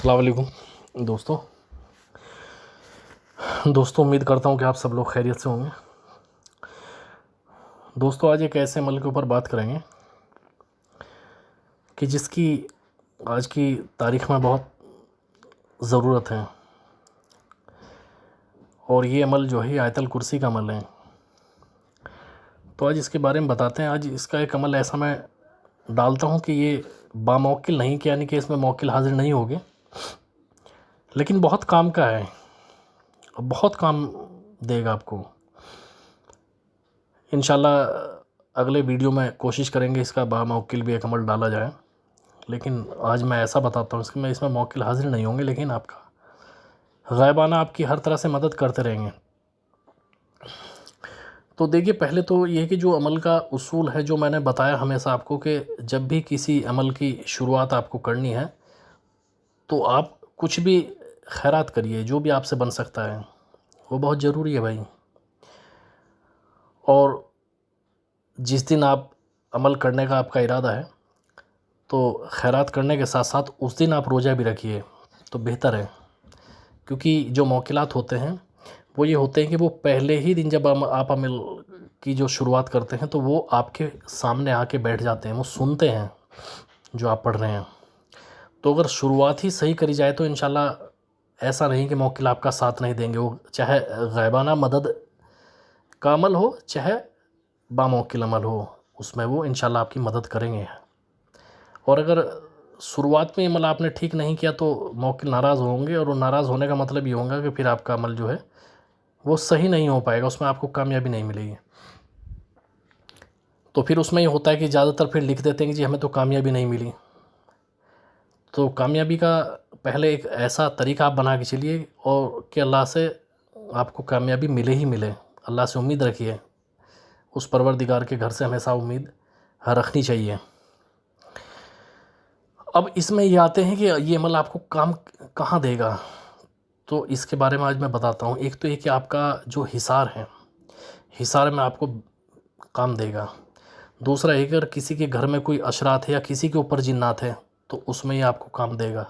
अस्सलाम वालेकुम दोस्तों उम्मीद करता हूँ कि आप सब लोग खैरियत से होंगे। दोस्तों आज एक ऐसे अमल के ऊपर बात करेंगे कि जिसकी आज की तारीख़ में बहुत ज़रूरत है, और ये अमल जो है आयतल कुर्सी का अमल है। तो आज इसके बारे में बताते हैं। आज इसका एक अमल ऐसा मैं डालता हूँ कि ये बामौकिल नहीं, कि यानी कि इसमें मौकिल हाजिर नहीं होगे, लेकिन बहुत काम का है, बहुत काम देगा आपको इंशाल्लाह। अगले वीडियो में कोशिश करेंगे इसका बामौकिल भी एक अमल डाला जाए, लेकिन आज मैं ऐसा बताता हूँ इसमें मौकिल हाजिर नहीं होंगे, लेकिन आपका ग़ायबाना आपकी हर तरह से मदद करते रहेंगे। तो देखिए, पहले तो ये है कि जो अमल का उसूल है, जो मैंने बताया हमेशा आपको, कि जब भी किसी अमल की शुरुआत आपको करनी है तो आप कुछ भी खैरात करिए, जो भी आपसे बन सकता है, वो बहुत ज़रूरी है भाई। और जिस दिन आप अमल करने का आपका इरादा है तो खैरात करने के साथ साथ उस दिन आप रोज़ा भी रखिए तो बेहतर है, क्योंकि जो मौकिलात होते हैं वो ये होते हैं कि वो पहले ही दिन जब आप अमल की जो शुरुआत करते हैं तो वो आपके सामने आके बैठ जाते हैं, वो सुनते हैं जो आप पढ़ रहे हैं। तो अगर शुरुआत ही सही करी जाए तो इंशाल्लाह ऐसा नहीं कि मौकिल आपका साथ नहीं देंगे। वो चाहे ग़ायबाना मदद का अमल हो, चाहे बामौकिल अमल हो, उसमें वो इंशाल्लाह आपकी मदद करेंगे। और अगर शुरुआत में अमल आपने ठीक नहीं किया तो मौकिल नाराज़ होंगे, और वो नाराज़ होने का मतलब ये होगा कि फिर आपका अमल जो है वो सही नहीं हो पाएगा, उसमें आपको कामयाबी नहीं मिलेगी। तो फिर उसमें ये होता है कि ज़्यादातर फिर लिख देते हैं कि जी हमें तो कामयाबी नहीं मिली। तो कामयाबी का पहले एक ऐसा तरीका आप बना के चलिए, और कि अल्लाह से आपको कामयाबी मिले ही मिले। अल्लाह से उम्मीद रखिए, उस परवरदिगार के घर से हमेशा उम्मीद रखनी चाहिए। अब इसमें ये आते हैं कि ये अमल आपको काम कहाँ देगा, तो इसके बारे में आज मैं बताता हूँ। एक तो ये कि आपका जो हिसार है, हिसार में आपको काम देगा। दूसरा, अगर किसी के घर में कोई अशरात है या किसी के ऊपर जिन्नात है तो उसमें ये आपको काम देगा।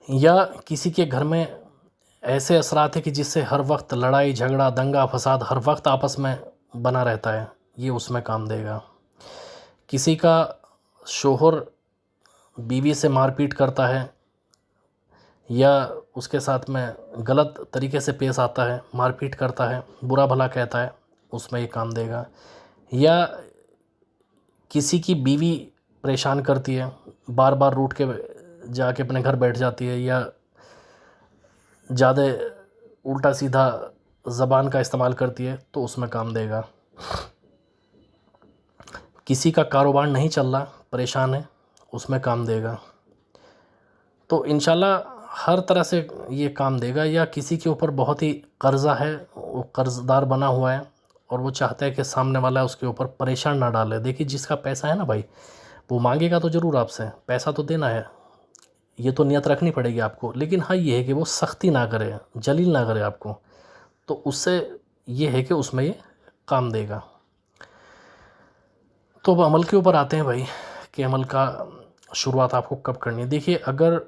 या किसी के घर में ऐसे असरात है कि जिससे हर वक्त लड़ाई झगड़ा दंगा फसाद हर वक्त आपस में बना रहता है, ये उसमें काम देगा। किसी का शोहर बीवी से मारपीट करता है या उसके साथ में गलत तरीके से पेश आता है, मारपीट करता है, बुरा भला कहता है, उसमें ये काम देगा। या किसी की बीवी परेशान करती है, बार बार रूठ के जाके अपने घर बैठ जाती है, या ज़्यादा उल्टा सीधा ज़बान का इस्तेमाल करती है, तो उसमें काम देगा। किसी का कारोबार नहीं चल रहा, परेशान है, उसमें काम देगा। तो इंशाल्लाह हर तरह से ये काम देगा। या किसी के ऊपर बहुत ही कर्ज़ा है, वो कर्ज़दार बना हुआ है और वो चाहता है कि सामने वाला उसके ऊपर परेशान ना डाले। देखिए, जिसका पैसा है ना भाई, वो मांगेगा तो ज़रूर आपसे, पैसा तो देना है, ये तो नियत रखनी पड़ेगी आपको। लेकिन हाँ, ये है कि वो सख्ती ना करे, जलील ना करे आपको, तो उससे ये है कि उसमें ये काम देगा। तो अब अमल के ऊपर आते हैं भाई, कि अमल का शुरुआत आपको कब करनी है। देखिए, अगर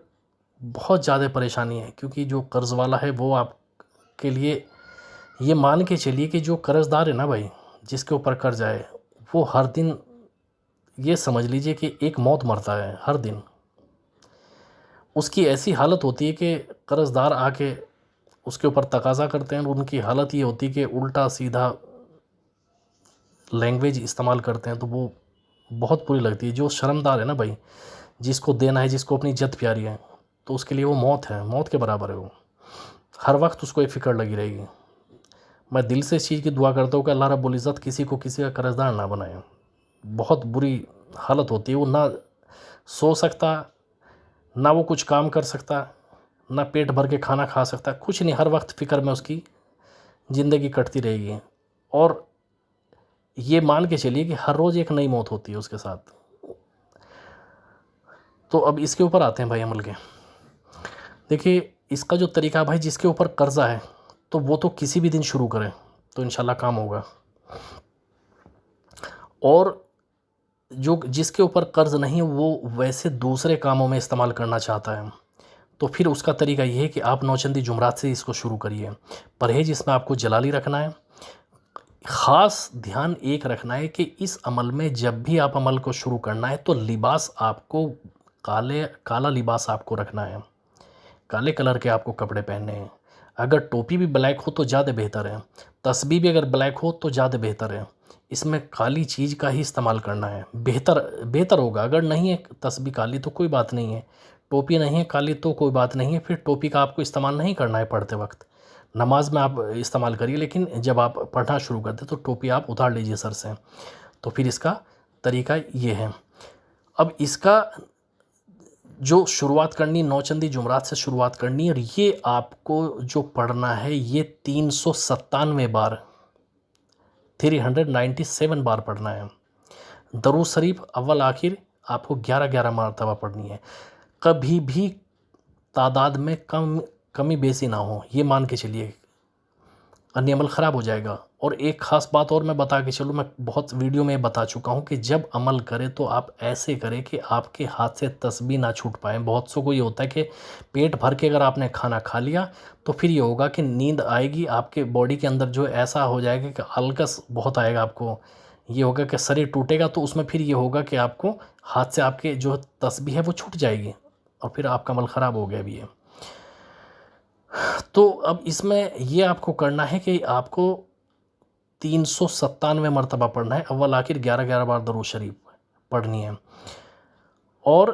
बहुत ज़्यादा परेशानी है, क्योंकि जो कर्ज़ वाला है वो आपके लिए, ये मान के चलिए कि जो कर्ज़दार है ना भाई, जिसके ऊपर कर्ज़ आए, वो हर दिन ये समझ लीजिए कि एक मौत मरता है हर दिन। उसकी ऐसी हालत होती है कि कर्ज़दार आके उसके ऊपर तकाज़ा करते हैं, और उनकी हालत ये होती है कि उल्टा सीधा लैंग्वेज इस्तेमाल करते हैं, तो वो बहुत बुरी लगती है। जो शर्मदार है ना भाई, जिसको देना है, जिसको अपनी इज्जत प्यारी है, तो उसके लिए वो मौत है, मौत के बराबर है। वो हर वक्त उसको एक फ़िक्र लगी रहेगी। मैं दिल से इस चीज़ की दुआ करता हूँ कि अल्लाह रब्बुल इज़्ज़त किसी को किसी का कर्ज़दार ना बनाए। बहुत बुरी हालत होती है, वो ना सो सकता, ना वो कुछ काम कर सकता, ना पेट भर के खाना खा सकता, कुछ नहीं, हर वक्त फ़िक्र में उसकी ज़िंदगी कटती रहेगी। और ये मान के चलिए कि हर रोज़ एक नई मौत होती है उसके साथ। तो अब इसके ऊपर आते हैं भाई अमल के। देखिए, इसका जो तरीका है भाई, जिसके ऊपर कर्ज़ा है तो वो तो किसी भी दिन शुरू करें तो इंशाल्लाह काम होगा। और जो जिसके ऊपर कर्ज़ नहीं है वो वैसे दूसरे कामों में इस्तेमाल करना चाहता है, तो फिर उसका तरीका ये है कि आप नौचंदी जुमरात से इसको शुरू करिए। परहेज़ इसमें आपको जलाली रखना है। ख़ास ध्यान एक रखना है कि इस अमल में जब भी आप अमल को शुरू करना है तो लिबास आपको काला लिबास आपको रखना है, काले कलर के आपको कपड़े पहनने हैं। अगर टोपी भी ब्लैक हो तो ज़्यादा बेहतर है, तस्बीह भी अगर ब्लैक हो तो ज़्यादा बेहतर है। इसमें काली चीज़ का ही इस्तेमाल करना है, बेहतर बेहतर होगा। अगर नहीं है तस्बीह काली तो कोई बात नहीं है, टोपी नहीं है काली तो कोई बात नहीं है, फिर टोपी का आपको इस्तेमाल नहीं करना है पढ़ते वक्त। नमाज में आप इस्तेमाल करिए, लेकिन जब आप पढ़ना शुरू करते तो टोपी आप उतार लीजिए सर से। तो फिर इसका तरीका ये है। अब इसका जो शुरुआत करनी, नौचंदी जुमरात से शुरुआत करनी, और ये आपको जो पढ़ना है ये 397 बार, 397 बार पढ़ना है। दरूद शरीफ अव्वल आखिर आपको 11-11 मरतबा पढ़नी है। कभी भी तादाद में कमी बेसी ना हो, ये मान के चलिए, अन्य अमल ख़राब हो जाएगा। और एक ख़ास बात और मैं बता के चलूँ, मैं बहुत वीडियो में बता चुका हूँ कि जब अमल करें तो आप ऐसे करें कि आपके हाथ से तस्बीह ना छूट पाए। बहुत सौ को ये होता है कि पेट भर के अगर आपने खाना खा लिया तो फिर ये होगा कि नींद आएगी, आपके बॉडी के अंदर जो ऐसा हो जाएगा कि अलकस बहुत आएगा आपको, ये होगा कि शरीर टूटेगा, तो उसमें फिर ये होगा कि आपको हाथ से आपके जो तस्बीह है वो छूट जाएगी और फिर आपका अमल ख़राब हो गया भी है। तो अब इसमें ये आपको करना है कि आपको 397 मरतबा पढ़ना है, अव्वल आखिर 11-11 बार दरूद शरीफ पढ़नी है। और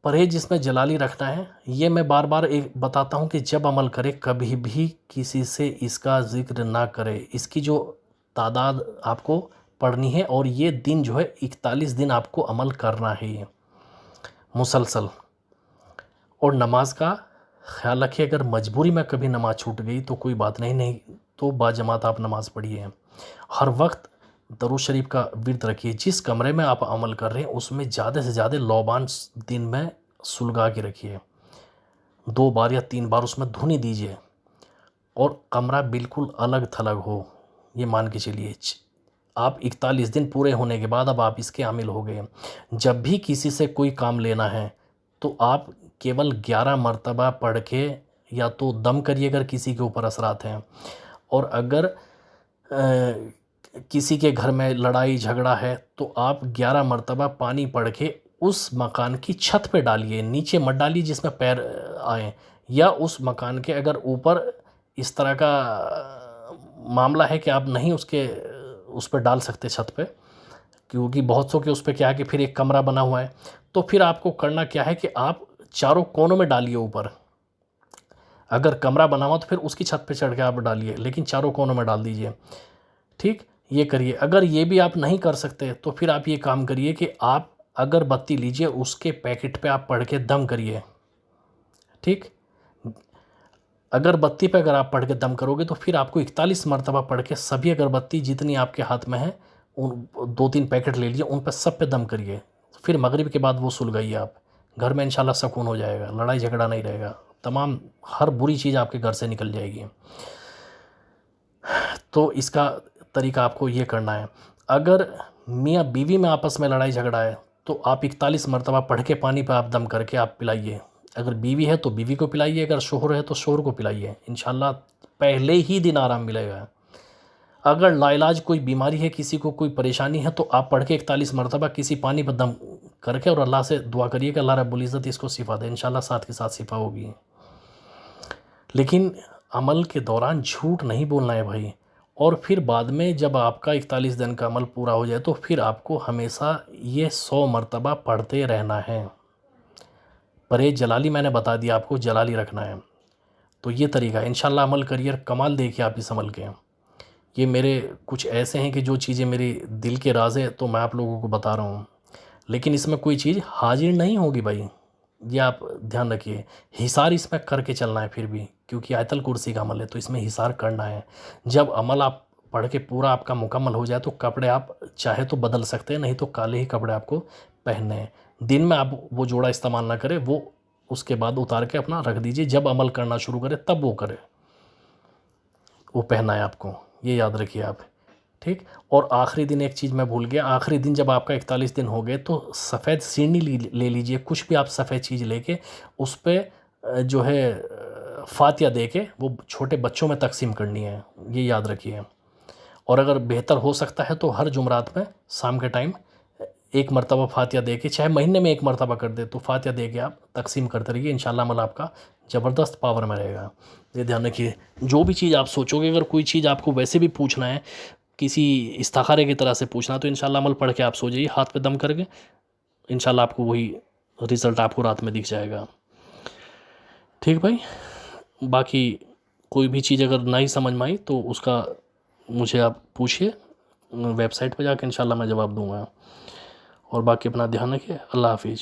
परहेज जिसमें जलाली रखना है, ये मैं बार बार एक बताता हूँ कि जब अमल करे कभी भी किसी से इसका ज़िक्र ना करे। इसकी जो तादाद आपको पढ़नी है, और ये दिन जो है 41 दिन आपको अमल करना है ये मुसलसल। और नमाज का ख्याल रखिए, अगर मजबूरी में कभी नमाज़ छूट गई तो कोई बात नहीं, नहीं तो बाजमात आप नमाज़ पढ़िए। हर वक्त दरूद शरीफ का विर्द रखिए। जिस कमरे में आप अमल कर रहे हैं उसमें ज़्यादा से ज़्यादा लौबान दिन में सुलगा के रखिए, 2 बार या 3 बार उसमें धुनी दीजिए, और कमरा बिल्कुल अलग थलग हो, ये मान के चलिए। आप 41 दिन पूरे होने के बाद अब आप इसके आमिल हो गए। जब भी किसी से कोई काम लेना है तो आप केवल 11 मरतबा पढ़ के या तो दम करिए अगर किसी के ऊपर असरात हैं, और अगर किसी के घर में लड़ाई झगड़ा है तो आप 11 मरतबा पानी पढ़ के उस मकान की छत पे डालिए, नीचे मत डालिए जिसमें पैर आए। या उस मकान के अगर ऊपर इस तरह का मामला है कि आप नहीं उस पर डाल सकते छत पे, क्योंकि बहुत सौ के उस पे क्या है कि फिर एक कमरा बना हुआ है, तो फिर आपको करना क्या है कि आप चारों कोनों में डालिए ऊपर। अगर कमरा बना हुआ तो फिर उसकी छत पे चढ़ के आप डालिए, लेकिन चारों कोनों में डाल दीजिए। ठीक, ये करिए। अगर ये भी आप नहीं कर सकते तो फिर आप ये काम करिए कि आप अगरबत्ती लीजिए, उसके पैकेट पे आप पढ़ के दम करिए। ठीक, अगरबत्ती पे अगर आप पढ़ के दम करोगे तो फिर आपको 41 मरतबा पढ़ के सभी अगरबत्ती जितनी आपके हाथ में है उन 2-3 पैकेट ले लीजिए, उन पर सब पे दम करिए। फिर मगरिब के बाद वो सुलगाइए आप। घर में इंशाल्लाह सुकून हो जाएगा, लड़ाई झगड़ा नहीं रहेगा, तमाम हर बुरी चीज़ आपके घर से निकल जाएगी। तो इसका तरीका आपको ये करना है। अगर मियाँ बीवी में आपस में लड़ाई झगड़ा है तो आप 41 मरतबा पढ़ के पानी पे आप दम करके आप पिलाइए। अगर बीवी है तो बीवी को पिलाइए, अगर शोहर है तो शोहर को पिलाइए, इंशाल्लाह पहले ही दिन आराम मिलेगा। अगर लाइलाज कोई बीमारी है, किसी को कोई परेशानी है, तो आप पढ़ के 41 मरतबा किसी पानी पर दम करके और अल्लाह से दुआ करिए कि अल्लाह रब्बुल इज़्ज़त इसको शिफा दे। इंशाल्लाह साथ के साथ शिफा होगी। लेकिन अमल के दौरान झूठ नहीं बोलना है भाई। और फिर बाद में जब आपका 41 दिन का अमल पूरा हो जाए तो फिर आपको हमेशा ये 100 मरतबा पढ़ते रहना है। परहेज जलाली मैंने बता दिया आपको, जलाली रखना है। तो ये तरीका है, इंशाल्लाह अमल करिए, कमाल देखिए आप इस अमल के। ये मेरे कुछ ऐसे हैं कि जो चीज़ें मेरी दिल के राज़ है तो मैं आप लोगों को बता रहा हूँ, लेकिन इसमें कोई चीज़ हाजिर नहीं होगी भाई, ये आप ध्यान रखिए। हिसार इसमें करके चलना है फिर भी, क्योंकि आयतल कुर्सी का अमल है तो इसमें हिसार करना है। जब अमल आप पढ़ के पूरा आपका मुकम्मल हो जाए तो कपड़े आप चाहे तो बदल सकते हैं, नहीं तो काले ही कपड़े आपको पहनने हैं। दिन में आप वो जोड़ा इस्तेमाल ना करें, वो उसके बाद उतार के अपना रख दीजिए। जब अमल करना शुरू करें तब वो करें, वो पहना है आपको, ये याद रखिए आप। ठीक। और आखिरी दिन एक चीज़ मैं भूल गया, आखिरी दिन जब आपका 41 दिन हो गए तो सफ़ेद सीढ़नी ले लीजिए, कुछ भी आप सफ़ेद चीज़ लेके उस पे जो है फातिया दे के वो छोटे बच्चों में तकसीम करनी है, ये याद रखिए। और अगर बेहतर हो सकता है तो हर जुमरात में शाम के टाइम एक मरतबा फातिया दे के, चाहे महीने में एक मरतबा कर दे तो फातिया दे के आप तकसीम करते रहिए, इंशाल्लाह अमल आपका ज़बरदस्त पावर में रहेगा। ये ध्यान रखिए, जो भी चीज़ आप सोचोगे, अगर कोई चीज़ आपको वैसे भी पूछना है, किसी इस्ताखारे की तरह से पूछना, तो इंशाल्लाह अमल पढ़ के आप सो जाइए हाथ पे दम करके, इंशाल्लाह आपको वही रिज़ल्ट आपको रात में दिख जाएगा। ठीक भाई, बाकी कोई भी चीज़ अगर नहीं समझ में आई तो उसका मुझे आप पूछिए वेबसाइट पे जाके, इंशाल्लाह मैं जवाब दूंगा। और बाकी अपना ध्यान रखिए। अल्लाह हाफिज़।